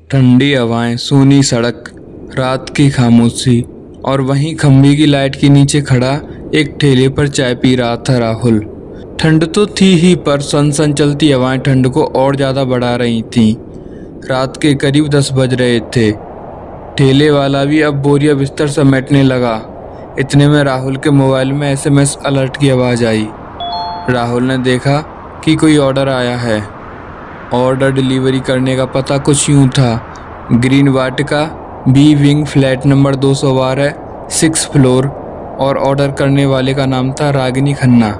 ठंडी हवाएं, सूनी सड़क, रात की खामोशी और वहीं खंबे की लाइट के नीचे खड़ा एक ठेले पर चाय पी रहा था राहुल। ठंड तो थी ही, पर सन चलती हवाएं ठंड को और ज़्यादा बढ़ा रही थीं। रात के करीब 10 बज रहे थे। ठेले वाला भी अब बोरिया बिस्तर समेटने लगा। इतने में राहुल के मोबाइल में SMS अलर्ट की आवाज़ आई। राहुल ने देखा कि कोई ऑर्डर आया है। ऑर्डर डिलीवरी करने का पता कुछ यूँ था, Green Vatika, B wing, flat number 212, 6 floor, और ऑर्डर करने वाले का नाम था रागिनी खन्ना।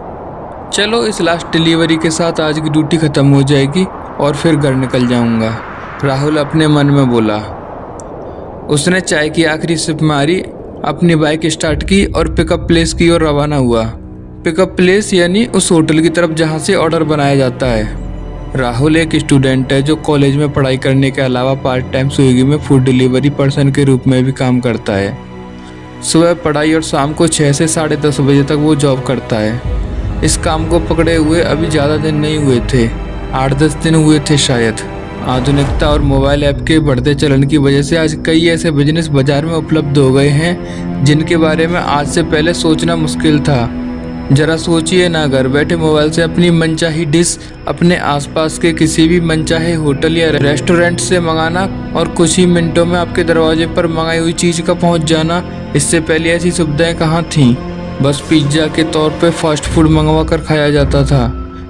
चलो इस लास्ट डिलीवरी के साथ आज की ड्यूटी ख़त्म हो जाएगी और फिर घर निकल जाऊंगा, राहुल अपने मन में बोला। उसने चाय की आखिरी सिप मारी, अपनी बाइक स्टार्ट की और पिकअप प्लेस की ओर रवाना हुआ। पिकअप प्लेस यानी उस होटल की तरफ जहां से ऑर्डर बनाया जाता है। राहुल एक स्टूडेंट है जो कॉलेज में पढ़ाई करने के अलावा पार्ट टाइम स्विगी में फूड डिलीवरी पर्सन के रूप में भी काम करता है। सुबह पढ़ाई और शाम को 6 से 10:30 बजे तक वो जॉब करता है। इस काम को पकड़े हुए अभी ज़्यादा दिन नहीं हुए थे, 8-10 दिन हुए थे शायद। आधुनिकता और मोबाइल ऐप के बढ़ते चलन की वजह से आज कई ऐसे बिजनेस बाजार में उपलब्ध हो गए हैं जिनके बारे में आज से पहले सोचना मुश्किल था। जरा सोचिए ना, घर बैठे मोबाइल से अपनी मनचाही डिश अपने आसपास के किसी भी मनचाहे होटल या रेस्टोरेंट से मंगाना और कुछ ही मिनटों में आपके दरवाजे पर मंगाई हुई चीज़ का पहुंच जाना। इससे पहले ऐसी सुविधाएं कहाँ थीं? बस पिज्ज़ा के तौर पे फास्ट फूड मंगवा कर खाया जाता था,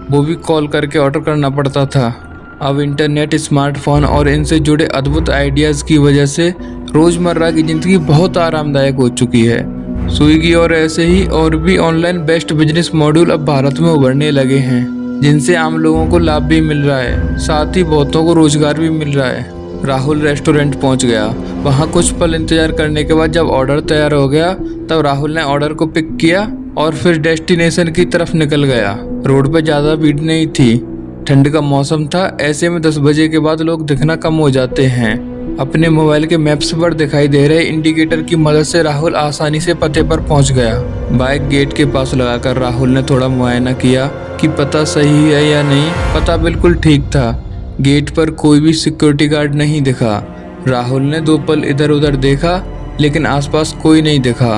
वो भी कॉल करके ऑर्डर करना पड़ता था। अब इंटरनेट, स्मार्टफोन और इनसे जुड़े अद्भुत आइडियाज़ की वजह से रोज़मर्रा की ज़िंदगी बहुत आरामदायक हो चुकी है। स्विगी और ऐसे ही और भी ऑनलाइन बेस्ट बिजनेस मॉड्यूल अब भारत में उभरने लगे हैं, जिनसे आम लोगों को लाभ भी मिल रहा है, साथ ही बहुतों को रोजगार भी मिल रहा है। राहुल रेस्टोरेंट पहुंच गया। वहां कुछ पल इंतजार करने के बाद जब ऑर्डर तैयार हो गया तब राहुल ने ऑर्डर को पिक किया और फिर डेस्टिनेशन की तरफ निकल गया। रोड पर ज़्यादा भीड़ नहीं थी, ठंड का मौसम था, ऐसे में 10 बजे के बाद लोग दिखना कम हो जाते हैं। अपने मोबाइल के मैप्स पर दिखाई दे रहे इंडिकेटर की मदद से राहुल आसानी से पते पर पहुंच गया। बाइक गेट के पास लगाकर राहुल ने थोड़ा मुआयना किया कि पता सही है या नहीं। पता बिल्कुल ठीक था। गेट पर कोई भी सिक्योरिटी गार्ड नहीं दिखा। राहुल ने 2 पल इधर उधर देखा लेकिन आसपास कोई नहीं दिखा,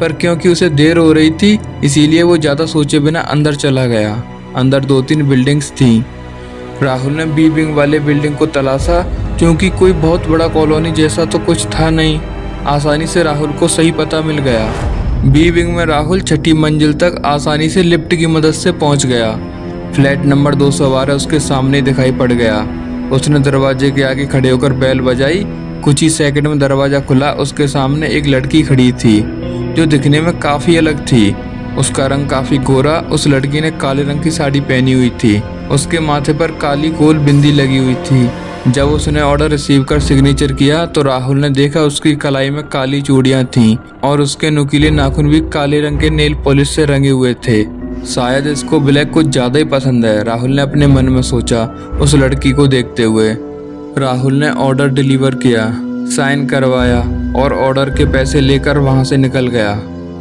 पर क्योंकि उसे देर हो रही थी इसीलिए वो ज़्यादा सोचे बिना अंदर चला गया। अंदर 2-3 बिल्डिंग्स थीं। राहुल ने बी विंग वाले बिल्डिंग को तलाशा, क्योंकि कोई बहुत बड़ा कॉलोनी जैसा तो कुछ था नहीं। आसानी से राहुल को सही पता मिल गया। बी विंग में राहुल 6ठी मंजिल तक आसानी से लिफ्ट की मदद से पहुंच गया। फ्लैट नंबर 212 उसके सामने दिखाई पड़ गया। उसने दरवाजे के आगे खड़े होकर बेल बजाई। कुछ ही सेकंड में दरवाज़ा खुला। उसके सामने एक लड़की खड़ी थी जो दिखने में काफ़ी अलग थी। उसका रंग काफ़ी गोरा। उस लड़की ने काले रंग की साड़ी पहनी हुई थी। उसके माथे पर काली गोल बिंदी लगी हुई थी। जब उसने ऑर्डर रिसीव कर सिग्नेचर किया तो राहुल ने देखा उसकी कलाई में काली चूड़ियां थीं और उसके नुकीले नाखून भी काले रंग के नेल पॉलिश से रंगे हुए थे। शायद इसको ब्लैक कुछ ज़्यादा ही पसंद है, राहुल ने अपने मन में सोचा उस लड़की को देखते हुए। राहुल ने ऑर्डर डिलीवर किया, साइन करवाया और ऑर्डर के पैसे लेकर वहाँ से निकल गया।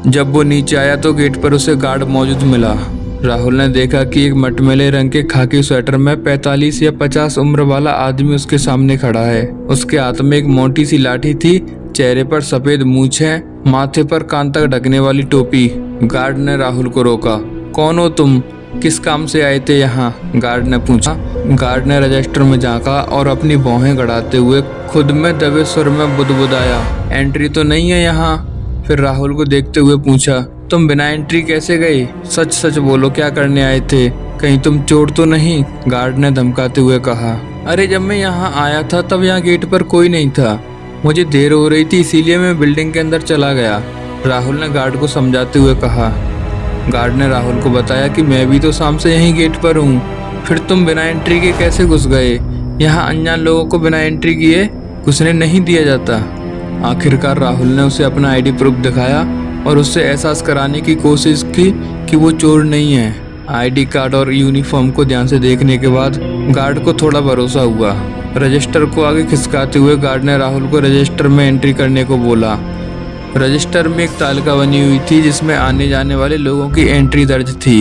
जब वो नीचे आया तो गेट पर उसे गार्ड मौजूद मिला। राहुल ने देखा कि एक मटमैले रंग के खाकी स्वेटर में 45 या 50 उम्र वाला आदमी उसके सामने खड़ा है। उसके हाथ में एक मोटी सी लाठी थी, चेहरे पर सफेद मूंछें, माथे पर कान तक ढकने वाली टोपी। गार्ड ने राहुल को रोका। कौन हो तुम? किस काम से आए थे यहाँ? गार्ड ने पूछा। गार्ड ने रजिस्टर में झांका और अपनी भौहें गड़ाते हुए खुद में दबे सुर में बुदबुदाया, एंट्री तो नहीं है यहाँ? फिर राहुल को देखते हुए पूछा, तुम बिना एंट्री कैसे गए? सच सच बोलो, क्या करने आए थे? कहीं तुम चोर तो नहीं? गार्ड ने धमकाते हुए कहा। अरे जब मैं यहाँ आया था तब यहाँ गेट पर कोई नहीं था। मुझे देर हो रही थी इसीलिए मैं बिल्डिंग के अंदर चला गया, राहुल ने गार्ड को समझाते हुए कहा। गार्ड ने राहुल को बताया कि मैं भी तो शाम से यहीं गेट पर हूँ। फिर तुम बिना एंट्री के कैसे घुस गए? यहाँ अनजान लोगों को बिना एंट्री किए घुसने नहीं दिया जाता। आखिरकार राहुल ने उसे अपना आईडी प्रूफ दिखाया और उससे एहसास कराने की कोशिश की कि वो चोर नहीं है। आईडी कार्ड और यूनिफॉर्म को ध्यान से देखने के बाद गार्ड को थोड़ा भरोसा हुआ। रजिस्टर को आगे खिसकाते हुए गार्ड ने राहुल को रजिस्टर में एंट्री करने को बोला। रजिस्टर में एक तालिका बनी हुई थी जिसमें आने जाने वाले लोगों की एंट्री दर्ज थी।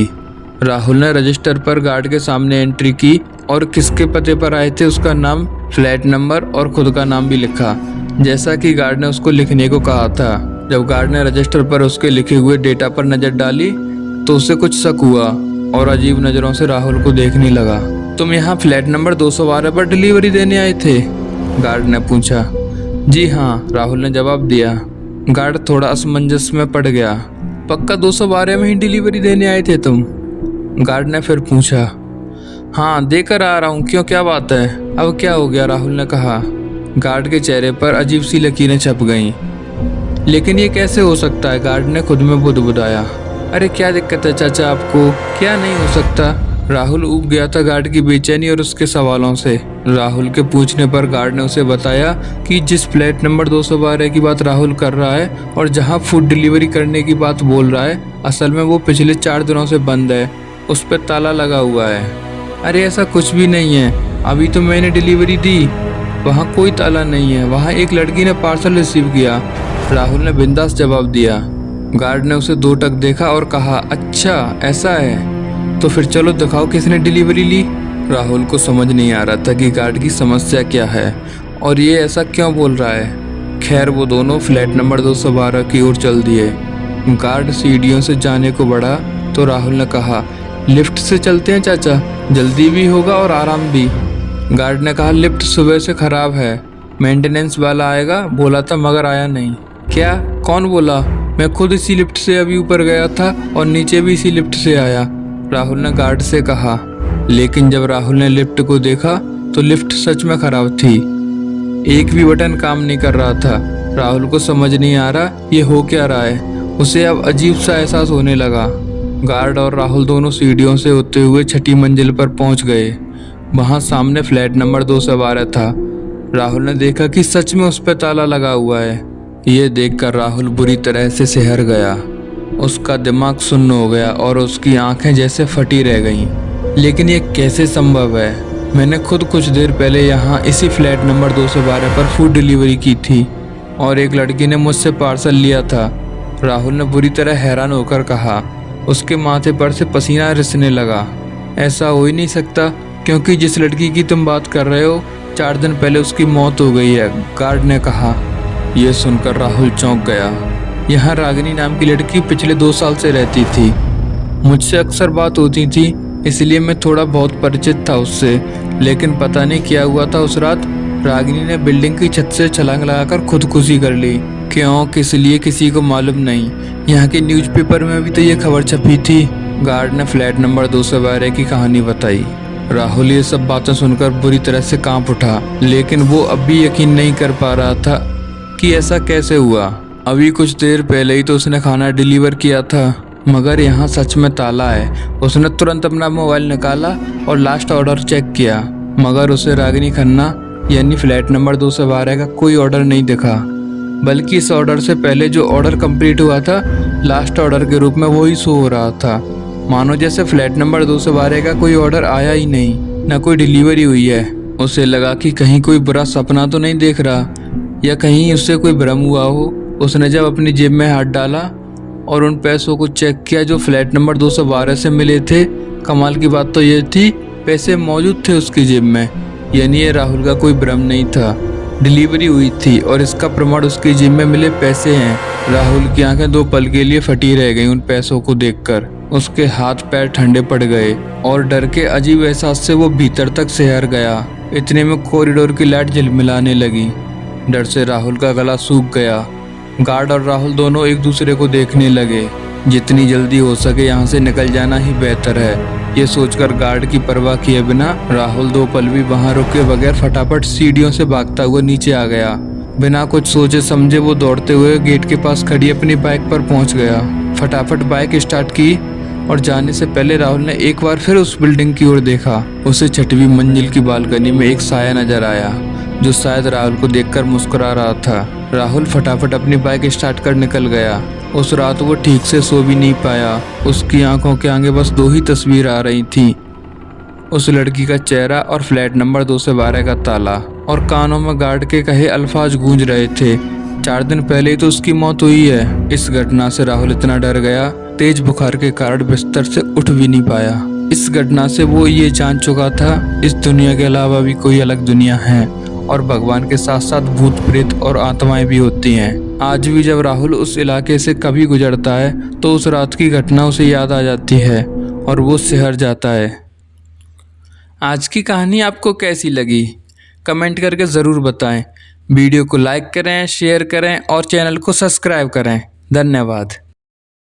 राहुल ने रजिस्टर पर गार्ड के सामने एंट्री की और किसके पते पर आए थे उसका नाम, फ्लैट नंबर और खुद का नाम भी लिखा, जैसा कि गार्ड ने उसको लिखने को कहा था। जब गार्ड ने रजिस्टर पर उसके लिखे हुए डेटा पर नजर डाली तो उसे कुछ शक हुआ और अजीब नज़रों से राहुल को देखने लगा। तुम यहाँ फ्लैट नंबर 212 पर डिलीवरी देने आए थे? गार्ड ने पूछा। जी हाँ, राहुल ने जवाब दिया। गार्ड थोड़ा असमंजस में पड़ गया। पक्का 212 में ही डिलीवरी देने आए थे तुम? गार्ड ने फिर पूछा। हाँ, देकर आ रहा हूँ, क्यों, क्या बात है? अब क्या हो गया? राहुल ने कहा। गार्ड के चेहरे पर अजीब सी लकीरें छप गईं। लेकिन ये कैसे हो सकता है? गार्ड ने खुद में बुदबुदाया। अरे क्या दिक्कत है चाचा आपको? क्या नहीं हो सकता? राहुल ऊब गया था गार्ड की बेचैनी और उसके सवालों से। राहुल के पूछने पर गार्ड ने उसे बताया कि जिस फ्लैट नंबर 212 की बात राहुल कर रहा है और जहां फूड डिलीवरी करने की बात बोल रहा है, असल में वो पिछले 4 दिनों से बंद है, उस पर ताला लगा हुआ है। अरे ऐसा कुछ भी नहीं है, अभी तो मैंने डिलीवरी दी, वहाँ कोई ताला नहीं है, वहाँ एक लड़की ने पार्सल रिसीव किया, राहुल ने बिंदास जवाब दिया। गार्ड ने उसे 2 टक देखा और कहा, अच्छा ऐसा है, तो फिर चलो दिखाओ किसने डिलीवरी ली। राहुल को समझ नहीं आ रहा था कि गार्ड की समस्या क्या है और ये ऐसा क्यों बोल रहा है। खैर वो दोनों फ्लैट नंबर 212 की ओर चल दिए। गार्ड सीढ़ियों से जाने को बढ़ा तो राहुल ने कहा, लिफ्ट से चलते हैं चाचा, जल्दी भी होगा और आराम भी। गार्ड ने कहा, लिफ्ट सुबह से खराब है, मेंटेनेंस वाला आएगा बोला था मगर आया नहीं। क्या? कौन बोला? मैं खुद इसी लिफ्ट से अभी ऊपर गया था और नीचे भी इसी लिफ्ट से आया, राहुल ने गार्ड से कहा। लेकिन जब राहुल ने लिफ्ट को देखा तो लिफ्ट सच में खराब थी, एक भी बटन काम नहीं कर रहा था। राहुल को समझ नहीं आ रहा ये हो क्या रहा है, उसे अब अजीब सा एहसास होने लगा। गार्ड और राहुल दोनों सीढ़ियों से होते हुए 6ठी मंजिल पर पहुंच गए। वहां सामने फ्लैट नंबर 212 था। राहुल ने देखा कि सच में उस पर ताला लगा हुआ है। ये देखकर राहुल बुरी तरह से सिहर गया, उसका दिमाग सुन्न हो गया और उसकी आंखें जैसे फटी रह गईं। लेकिन ये कैसे संभव है? मैंने खुद कुछ देर पहले यहाँ इसी फ्लैट नंबर 212 पर फूड डिलीवरी की थी और एक लड़की ने मुझसे पार्सल लिया था, राहुल ने बुरी तरह हैरान होकर कहा। उसके माथे पर से पसीना रिसने लगा। ऐसा हो ही नहीं सकता, क्योंकि जिस लड़की की तुम बात कर रहे हो 4 दिन पहले उसकी मौत हो गई है, गार्ड ने कहा। यह सुनकर राहुल चौंक गया। यहाँ रागिनी नाम की लड़की पिछले 2 साल से रहती थी, मुझसे अक्सर बात होती थी, इसलिए मैं थोड़ा बहुत परिचित था उससे। लेकिन पता नहीं क्या हुआ था उस रात, रागिनी ने बिल्डिंग की छत से छलांग लगाकर खुदकुशी कर ली। क्यों, किस लिए, किसी को मालूम नहीं। यहाँ के न्यूज़पेपर में भी तो ये खबर छपी थी। गार्ड ने फ्लैट नंबर 212 की कहानी बताई। राहुल ये सब बातें सुनकर बुरी तरह से कांप उठा, लेकिन वो अब भी यकीन नहीं कर पा रहा था कि ऐसा कैसे हुआ। अभी कुछ देर पहले ही तो उसने खाना डिलीवर किया था, मगर यहाँ सच में ताला है। उसने तुरंत अपना मोबाइल निकाला और लास्ट ऑर्डर चेक किया, मगर उसे रागिनी खन्ना यानी फ्लैट नंबर 212 का कोई ऑर्डर नहीं दिखा, बल्कि इस ऑर्डर से पहले जो ऑर्डर कंप्लीट हुआ था लास्ट ऑर्डर के रूप में वो ही शो हो रहा था। मानो जैसे फ्लैट नंबर 212 का कोई ऑर्डर आया ही नहीं, न कोई डिलीवरी हुई है। उसे लगा कि कहीं कोई बुरा सपना तो नहीं देख रहा या कहीं उससे कोई भ्रम हुआ हो। उसने जब अपनी जेब में हाथ डाला और उन पैसों को चेक किया जो फ्लैट नंबर 212 से मिले थे, कमाल की बात तो ये थी पैसे मौजूद थे उसकी जेब में, यानी ये राहुल का कोई भ्रम नहीं था। डिलीवरी हुई थी और इसका प्रमाण उसकी जेब में मिले पैसे हैं। राहुल की आंखें 2 पल के लिए फटी रह गईं उन पैसों को देखकर। उसके हाथ पैर ठंडे पड़ गए और डर के अजीब एहसास से वो भीतर तक सिहर गया। इतने में कॉरिडोर की लाइट झिलमिलाने लगी। डर से राहुल का गला सूख गया। गार्ड और राहुल दोनों एक दूसरे को देखने लगे। जितनी जल्दी हो सके यहाँ से निकल जाना ही बेहतर है, ये सोचकर गार्ड की परवाह किए बिना राहुल 2 पल भी वहां रुके बगैर फटाफट सीढ़ियों से भागता हुआ नीचे आ गया। बिना कुछ सोचे समझे वो दौड़ते हुए गेट के पास खड़ी अपनी बाइक पर पहुंच गया। फटाफट बाइक स्टार्ट की और जाने से पहले राहुल ने एक बार फिर उस बिल्डिंग की ओर देखा। उसे 6वीं मंजिल की बालकनी में एक साया नजर आया जो शायद राहुल को देखकर मुस्कुरा रहा था। राहुल फटाफट अपनी बाइक स्टार्ट कर निकल गया। उस रात वो ठीक से सो भी नहीं पाया। उसकी आंखों के आगे बस 2 ही तस्वीर आ रही थी, उस लड़की का चेहरा और फ्लैट नंबर 212 का ताला, और कानों में गार्ड के कहे अल्फाज गूंज रहे थे, 4 दिन पहले ही तो उसकी मौत हुई है। इस घटना से राहुल इतना डर गया तेज बुखार के कारण बिस्तर से उठ भी नहीं पाया। इस घटना से वो ये जान चुका था इस दुनिया के अलावा भी कोई अलग दुनिया है और भगवान के साथ साथ भूत प्रेत और आत्माएं भी होती हैं। आज भी जब राहुल उस इलाके से कभी गुजरता है तो उस रात की घटना उसे याद आ जाती है और वो सिहर जाता है। आज की कहानी आपको कैसी लगी कमेंट करके ज़रूर बताएं। वीडियो को लाइक करें, शेयर करें और चैनल को सब्सक्राइब करें। धन्यवाद।